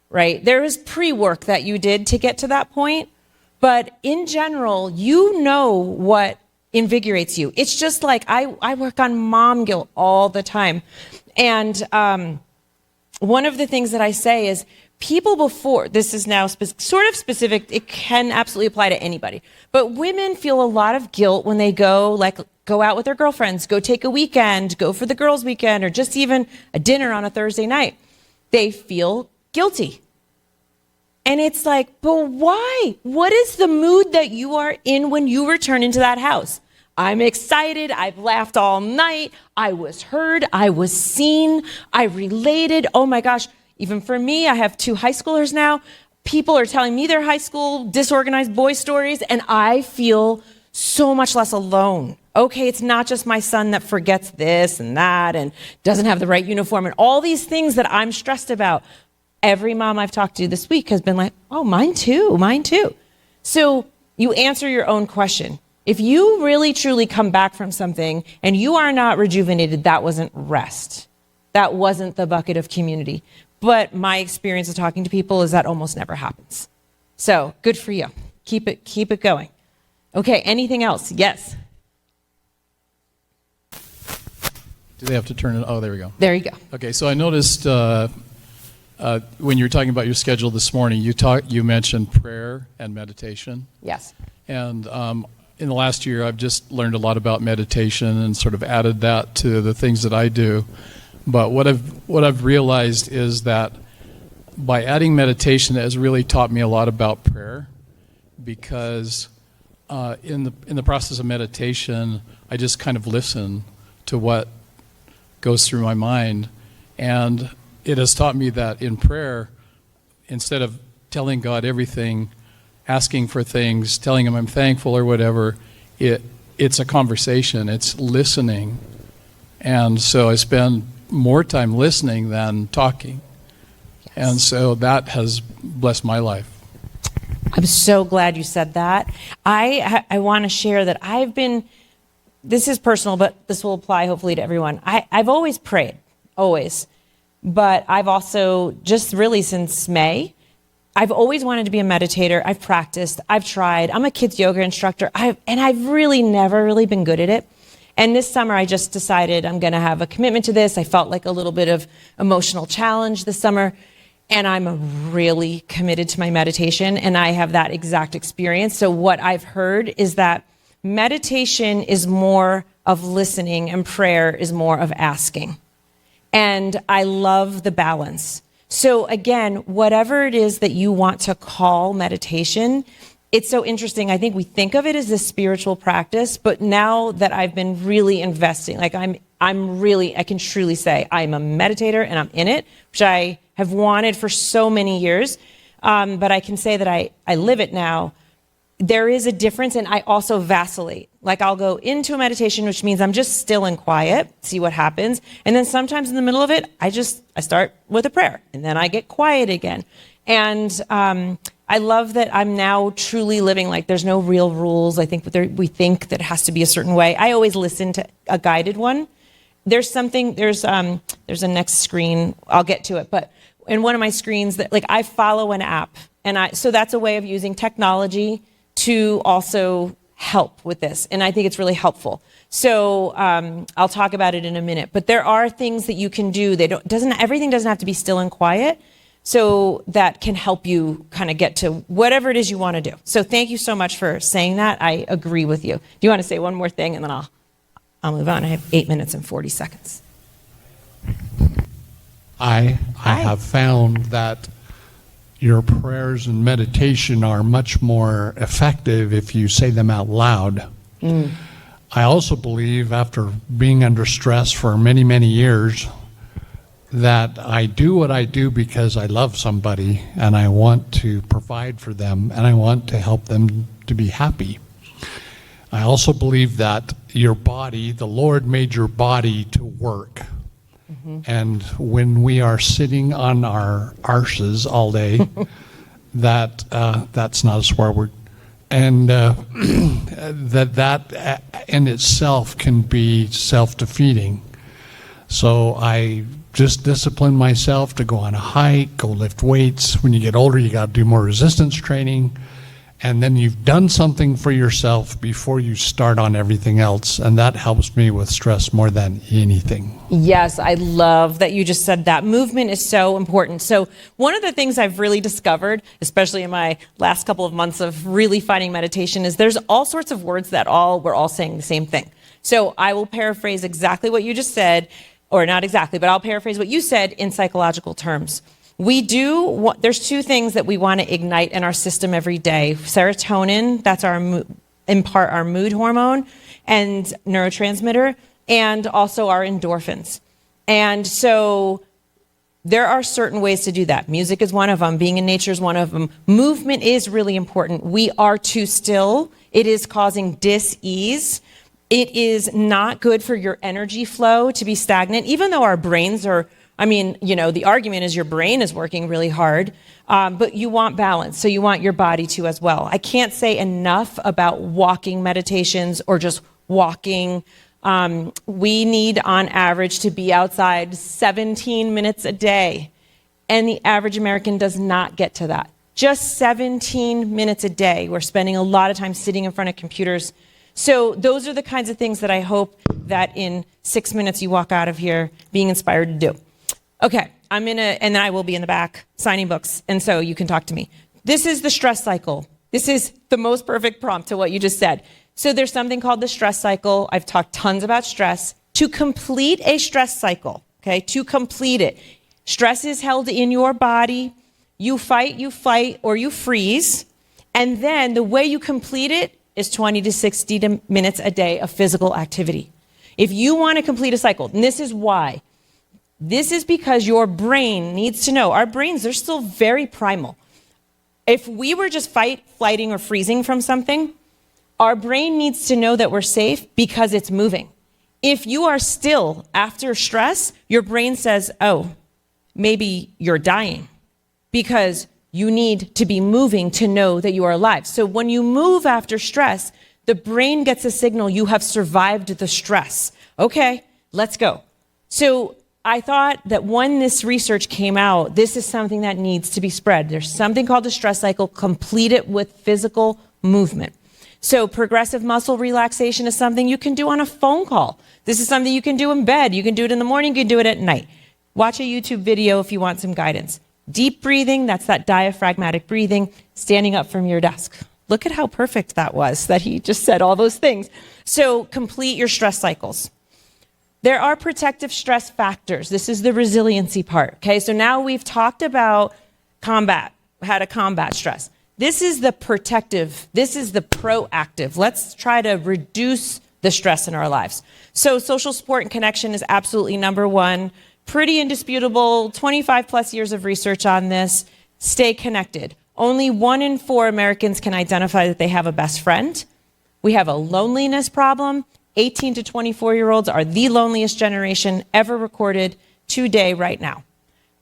right? There is pre-work that you did to get to that point. But in general, you know what invigorates you. It's just like I work on mom guilt all the time. And one of the things that I say is people before, this is now sort of specific, it can absolutely apply to anybody. But women feel a lot of guilt when they go out with their girlfriends, go take a weekend, go for the girls' weekend, or just even a dinner on a Thursday night. They feel guilty. And it's like, but why? What is the mood that you are in when you return into that house? I'm excited. I've laughed all night. I was heard. I was seen. I related. Oh my gosh. Even for me, I have 2 high schoolers now. People are telling me their high school disorganized boy stories, and I feel so much less alone. Okay, it's not just my son that forgets this and that and doesn't have the right uniform and all these things that I'm stressed about. Every mom I've talked to this week has been like, oh, mine too. So you answer your own question. If you really truly come back from something and you are not rejuvenated, that wasn't rest. That wasn't the bucket of community. But my experience of talking to people is that almost never happens. So good for you. Keep it going. Okay, anything else? Yes. Do they have to turn it? Oh, there we go. There you go. Okay, so I noticed when you were talking about your schedule this morning, you mentioned prayer and meditation. Yes. And in the last year, I've just learned a lot about meditation and sort of added that to the things that I do. But what I've realized is that by adding meditation, it has really taught me a lot about prayer. because in the process of meditation, I just kind of listen to what goes through my mind, and it has taught me that in prayer, instead of telling God everything, asking for things, telling him I'm thankful or whatever, it's a conversation, it's listening. And so I spend more time listening than talking. Yes. And so that has blessed my life. I'm so glad you said that. I want to share that this is personal, but this will apply hopefully to everyone. I've always prayed, always. But I've also, just really since May, I've always wanted to be a meditator. I've practiced, I've tried. I'm a kids yoga instructor, and I've really never really been good at it. And this summer, I just decided I'm going to have a commitment to this. I felt like a little bit of emotional challenge this summer, and I'm really committed to my meditation, and I have that exact experience. So what I've heard is that meditation is more of listening, and prayer is more of asking. And I love the balance. So again, whatever it is that you want to call meditation, it's so interesting. I think we think of it as a spiritual practice, but now that I've been really investing, like I can truly say I'm a meditator and I'm in it, which I have wanted for so many years. But I can say that I live it now. There is a difference, and I also vacillate. Like I'll go into a meditation, which means I'm just still and quiet, see what happens. And then sometimes in the middle of it, I start with a prayer, and then I get quiet again. And I love that I'm now truly living like there's no real rules. I think we think that it has to be a certain way. I always listen to a guided one. There's a next screen. I'll get to it, but in one of my screens that I follow an app, and so that's a way of using technology to also help with this. And I think it's really helpful. So I'll talk about it in a minute. But there are things that you can do. Everything doesn't have to be still and quiet. So that can help you kind of get to whatever it is you want to do. So thank you so much for saying that. I agree with you. Do you want to say one more thing, and then I'll move on? I have 8 minutes and 40 seconds. I have found that your prayers and meditation are much more effective if you say them out loud. I also believe, after being under stress for many, many years, that I do what I do because I love somebody and I want to provide for them and I want to help them to be happy. I also believe that your body, the Lord made your body to work. And when we are sitting on our arses all day, that's not a swear word, and that in itself can be self-defeating. So I just discipline myself to go on a hike, go lift weights. When you get older, you got to do more resistance training. And then you've done something for yourself before you start on everything else. And that helps me with stress more than anything. Yes, I love that you just said that. Movement is so important. So one of the things I've really discovered, especially in my last couple of months of really finding meditation, is there's all sorts of words that we're all saying the same thing. So I will paraphrase exactly what you just said, or not exactly, but I'll paraphrase what you said in psychological terms. There's two things that we want to ignite in our system every day. Serotonin, that's in part our mood hormone and neurotransmitter, and also our endorphins. And so there are certain ways to do that. Music is one of them. Being in nature is one of them. Movement is really important. We are too still. It is causing dis-ease. It is not good for your energy flow to be stagnant, even though our brains are, the argument is your brain is working really hard, but you want balance. So you want your body to as well. I can't say enough about walking meditations or just walking. We need on average to be outside 17 minutes a day. And the average American does not get to that. Just 17 minutes a day. We're spending a lot of time sitting in front of computers. So those are the kinds of things that I hope that in 6 minutes you walk out of here being inspired to do. Okay, and then I will be in the back signing books, and so you can talk to me. This is the stress cycle. This is the most perfect prompt to what you just said. So there's something called the stress cycle. I've talked tons about stress. To complete a stress cycle, okay, to complete it, stress is held in your body. You fight, or you freeze, And then the way you complete it is 20 to 60 minutes a day of physical activity. If you want to complete a cycle, and this is why. This is because your brain needs to know. Our brains, they're still very primal. If we were just flighting, or freezing from something, our brain needs to know that we're safe because it's moving. If you are still after stress, your brain says, oh, maybe you're dying, because you need to be moving to know that you are alive. So when you move after stress, the brain gets a signal you have survived the stress. Okay, let's go. So I thought that when this research came out, this is something that needs to be spread. There's something called the stress cycle. Complete it with physical movement. So progressive muscle relaxation is something you can do on a phone call. This is something you can do in bed. You can do it in the morning. You can do it at night. Watch a YouTube video if you want some guidance. Deep breathing, that's that diaphragmatic breathing, standing up from your desk. Look at how perfect that was, that he just said all those things. So complete your stress cycles. There are protective stress factors. This is the resiliency part, okay? So now we've talked about how to combat stress. This is the protective, this is the proactive. Let's try to reduce the stress in our lives. So social support and connection is absolutely number one. Pretty indisputable, 25 plus years of research on this. Stay connected. Only 1 in 4 Americans can identify that they have a best friend. We have a loneliness problem. 18 to 24-year-olds are the loneliest generation ever recorded today, right now.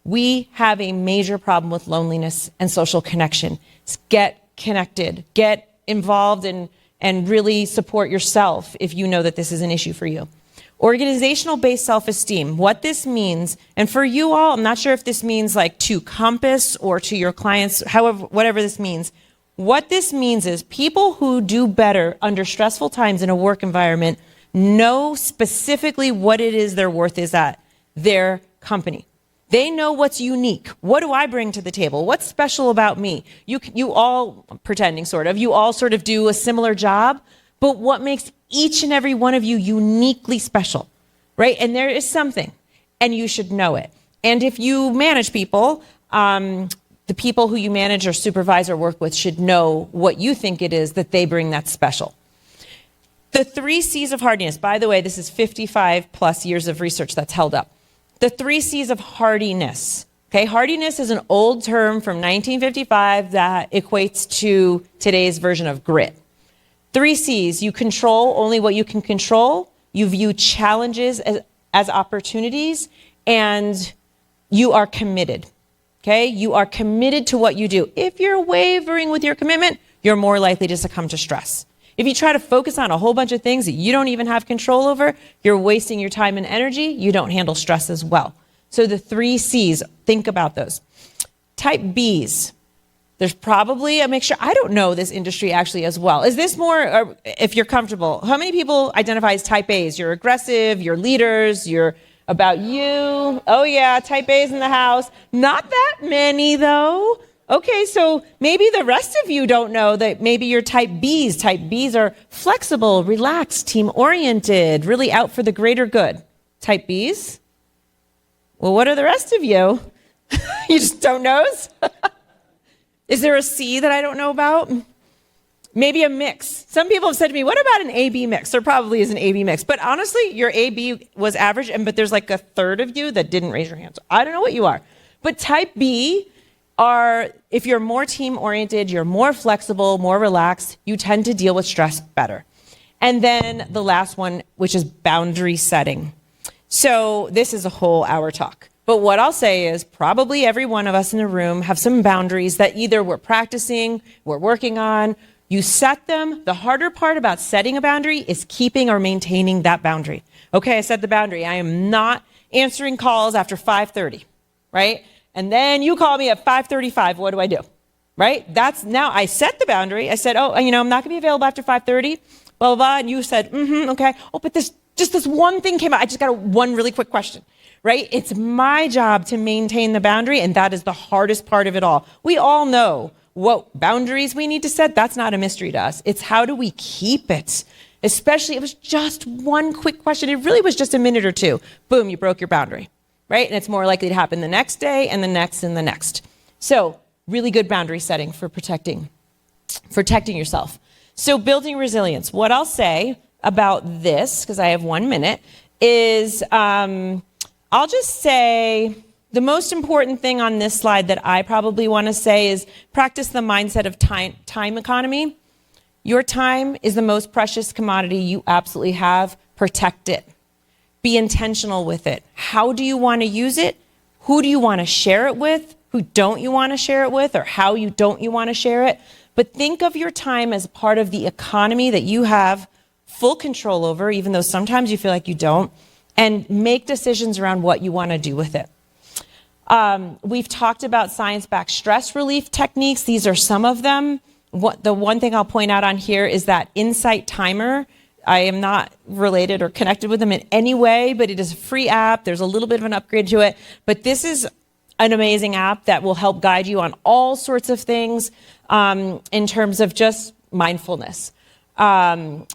We have a major problem with loneliness and social connection. Get connected, get involved, and really support yourself if you know that this is an issue for you. Organizational-based self-esteem, what this means, and for you all, I'm not sure if this means like to Compass or to your clients, however, whatever this means. What this means is people who do better under stressful times in a work environment know specifically what it is their worth is at their company. They know what's unique. What do I bring to the table? What's special about me? You all, pretending sort of, you all sort of do a similar job, but what makes each and every one of you uniquely special, right? And there is something, and you should know it. And if you manage people, the people who you manage or supervise or work with should know what you think it is that they bring that's special. The 3 C's of hardiness, by the way, this is 55 plus years of research that's held up. The 3 C's of hardiness. Okay, hardiness is an old term from 1955 that equates to today's version of grit. 3 C's, you control only what you can control, you view challenges as opportunities, and you are committed. Okay, you are committed to what you do. If you're wavering with your commitment, you're more likely to succumb to stress. If you try to focus on a whole bunch of things that you don't even have control over, you're wasting your time and energy. You don't handle stress as well. So the 3 C's, think about those. Type B's, there's probably a mixture. I don't know this industry actually as well. Is this more, if you're comfortable, how many people identify as type A's? You're aggressive, you're leaders, you're about you. Oh yeah, type A's in the house. Not that many though. Okay, so maybe the rest of you don't know that maybe you're type B's. Type B's are flexible, relaxed, team-oriented, really out for the greater good. Type B's? Well, what are the rest of you? You just don't know? Is there a C that I don't know about? Maybe a mix. Some people have said to me, what about an A-B mix? There probably is an A-B mix. But honestly, your A-B was average, but there's like a third of you that didn't raise your hand. So I don't know what you are. But type B are, if you're more team-oriented, you're more flexible, more relaxed, you tend to deal with stress better. And then the last one, which is boundary setting. So this is a whole hour talk. But what I'll say is probably every one of us in the room have some boundaries that either we're practicing, we're working on. You set them. The harder part about setting a boundary is keeping or maintaining that boundary. Okay, I set the boundary. I am not answering calls after 5:30, right? And then you call me at 5:35. What do I do? Right? That's now I set the boundary. I said, oh, I'm not going to be available after 5:30, blah, blah, blah. And you said, okay. Oh, but this one thing came out. I just got one really quick question, right? It's my job to maintain the boundary, and that is the hardest part of it all. We all know what boundaries we need to set. That's not a mystery to us. It's how do we keep it? Especially, it was just one quick question. It really was just a minute or two. Boom, you broke your boundary, right? And it's more likely to happen the next day and the next and the next. So really good boundary setting for protecting protecting yourself. So building resilience. What I'll say about this, because I have 1 minute, is I'll just say the most important thing on this slide that I probably want to say is practice the mindset of time economy. Your time is the most precious commodity you absolutely have. Protect it. Be intentional with it. How do you want to use it? Who do you want to share it with? Who don't you want to share it with? Or how don't you want to share it? But think of your time as part of the economy that you have full control over, even though sometimes you feel like you don't, and make decisions around what you want to do with it. We've talked about science-backed stress relief techniques. These are some of them. The one thing I'll point out on here is that Insight Timer. I am not related or connected with them in any way, but it is a free app. There's a little bit of an upgrade to it. But this is an amazing app that will help guide you on all sorts of things in terms of just mindfulness. And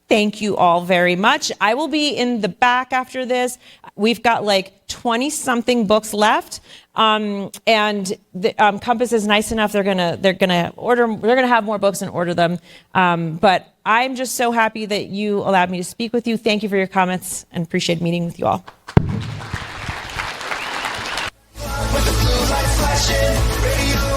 thank you all very much. I will be in the back after this. We've got like 20-something books left. And the, Compass is nice enough. They're gonna have more books and order them. But I'm just so happy that you allowed me to speak with you. Thank you for your comments and appreciate meeting with you all. With the blue lights flashing, radio